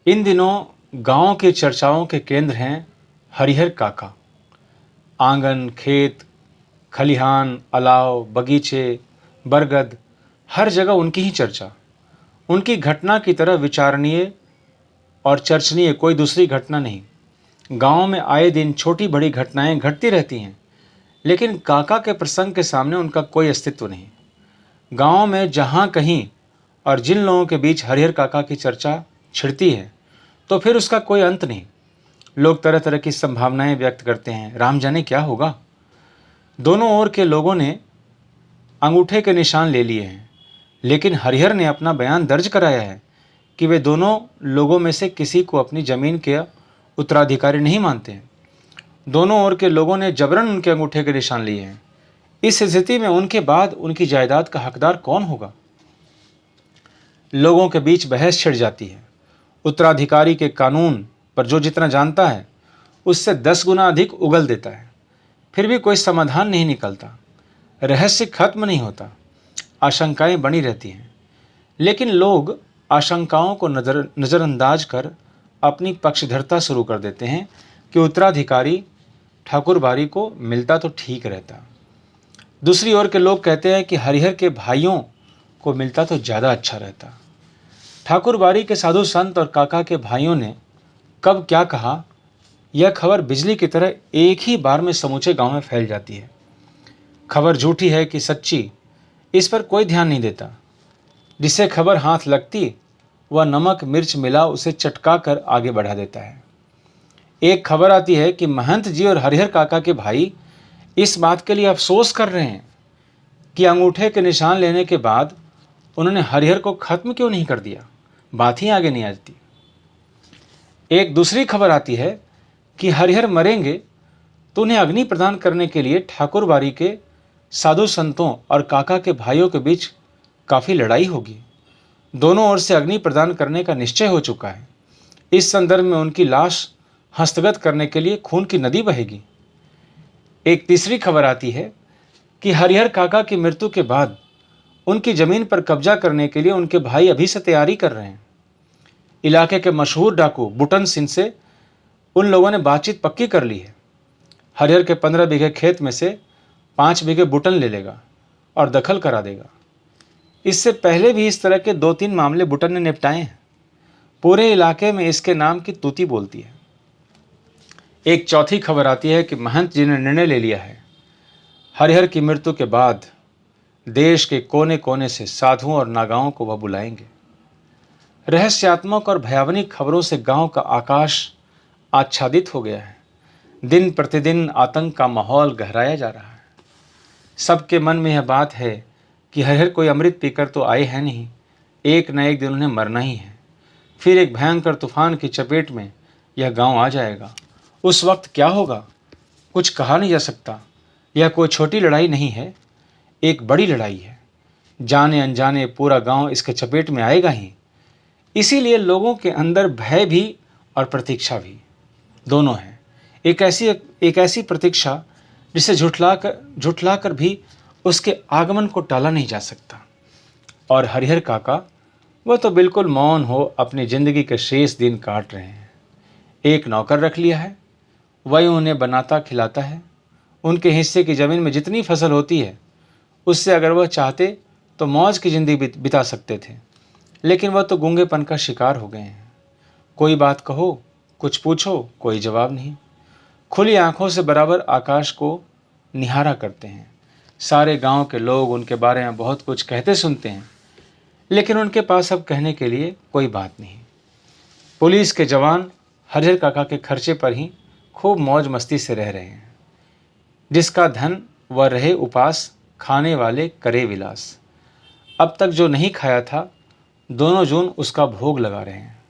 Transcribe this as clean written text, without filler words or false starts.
इन दिनों गांव की चर्चाओं के केंद्र हैं हरिहर काका। आंगन, खेत, खलिहान, अलाव, बगीचे, बरगद, हर जगह उनकी ही चर्चा। उनकी घटना की तरह विचारणीय और चर्चनीय कोई दूसरी घटना नहीं। गांव में आए दिन छोटी बड़ी घटनाएं घटती रहती हैं, लेकिन काका के प्रसंग के सामने उनका कोई अस्तित्व नहीं। गांव में जहां कहीं और जिन लोगों के बीच हरिहर काका की चर्चा छिड़ती है, तो फिर उसका कोई अंत नहीं। लोग तरह तरह की संभावनाएं व्यक्त करते हैं, राम जाने क्या होगा। दोनों ओर के लोगों ने अंगूठे के निशान ले लिए हैं, लेकिन हरिहर ने अपना बयान दर्ज कराया है कि वे दोनों लोगों में से किसी को अपनी जमीन के उत्तराधिकारी नहीं मानते हैं। दोनों ओर के लोगों ने जबरन उनके अंगूठे के निशान लिए हैं। इस स्थिति में उनके बाद उनकी जायदाद का हकदार कौन होगा? लोगों के बीच बहस छिड़ जाती है। उत्तराधिकारी के कानून पर जो जितना जानता है, उससे 10 गुना अधिक उगल देता है। फिर भी कोई समाधान नहीं निकलता। रहस्य खत्म नहीं होता। आशंकाएं बनी रहती हैं, लेकिन लोग आशंकाओं को नज़रअंदाज कर अपनी पक्षधरता शुरू कर देते हैं कि उत्तराधिकारी ठाकुरबाड़ी को मिलता तो ठीक रहता। दूसरी ओर के लोग कहते हैं कि हरिहर के भाइयों को मिलता तो ज़्यादा अच्छा रहता। ठाकुरबाड़ी के साधु संत और काका के भाइयों ने कब क्या कहा, यह खबर बिजली की तरह एक ही बार में समूचे गांव में फैल जाती है। खबर झूठी है कि सच्ची, इस पर कोई ध्यान नहीं देता। जिसे खबर हाथ लगती, वह नमक मिर्च मिला उसे चटका कर आगे बढ़ा देता है। एक खबर आती है कि महंत जी और हरिहर काका के भाई इस बात के लिए अफसोस कर रहे हैं कि अंगूठे के निशान लेने के बाद उन्होंने हरिहर को खत्म क्यों नहीं कर दिया। बात ही आगे नहीं आती। एक दूसरी खबर आती है कि हरिहर मरेंगे तो उन्हें अग्नि प्रदान करने के लिए ठाकुरबाड़ी के साधु संतों और काका के भाइयों के बीच काफ़ी लड़ाई होगी। दोनों ओर से अग्नि प्रदान करने का निश्चय हो चुका है। इस संदर्भ में उनकी लाश हस्तगत करने के लिए खून की नदी बहेगी। एक तीसरी खबर आती है कि हरिहर काका की मृत्यु के बाद उनकी जमीन पर कब्जा करने के लिए उनके भाई अभी से तैयारी कर रहे हैं। इलाके के मशहूर डाकू बुटन सिंह से उन लोगों ने बातचीत पक्की कर ली है। हरिहर के 15 बीघे खेत में से 5 बीघे बुटन ले लेगा और दखल करा देगा। इससे पहले भी इस तरह के 2-3 मामले बुटन ने निपटाए हैं। पूरे इलाके में इसके नाम की तूती बोलती है। एक चौथी खबर आती है कि महंत जी ने निर्णय ले लिया है, हरिहर की मृत्यु के बाद देश के कोने कोने से साधुओं और नागाओं को वह बुलाएंगे। रहस्यात्मक और भयावनी खबरों से गांव का आकाश आच्छादित हो गया है। दिन प्रतिदिन आतंक का माहौल गहराया जा रहा है। सबके मन में यह बात है कि हरिहर कोई अमृत पीकर तो आए हैं नहीं, एक न एक दिन उन्हें मरना ही है। फिर एक भयंकर तूफान की चपेट में यह गांव आ जाएगा। उस वक्त क्या होगा, कुछ कहा नहीं जा सकता। यह कोई छोटी लड़ाई नहीं है, एक बड़ी लड़ाई है। जाने अनजाने पूरा गांव इसके चपेट में आएगा ही। इसीलिए लोगों के अंदर भय भी और प्रतीक्षा भी दोनों है। एक ऐसी प्रतीक्षा जिसे झुठलाकर भी उसके आगमन को टाला नहीं जा सकता। और हरिहर काका, वह तो बिल्कुल मौन हो अपनी जिंदगी के शेष दिन काट रहे हैं। एक नौकर रख लिया है, वही उन्हें बनाता खिलाता है। उनके हिस्से की जमीन में जितनी फसल होती है, उससे अगर वह चाहते तो मौज की जिंदगी बिता सकते थे, लेकिन वह तो गूंगेपन का शिकार हो गए हैं। कोई बात कहो, कुछ पूछो, कोई जवाब नहीं। खुली आंखों से बराबर आकाश को निहारा करते हैं। सारे गांव के लोग उनके बारे में बहुत कुछ कहते सुनते हैं, लेकिन उनके पास अब कहने के लिए कोई बात नहीं। पुलिस के जवान हरिहर काका के खर्चे पर ही खूब मौज मस्ती से रह रहे हैं। जिसका धन वह रहे उपास, खाने वाले करे विलास। अब तक जो नहीं खाया था, दोनों जून उसका भोग लगा रहे हैं।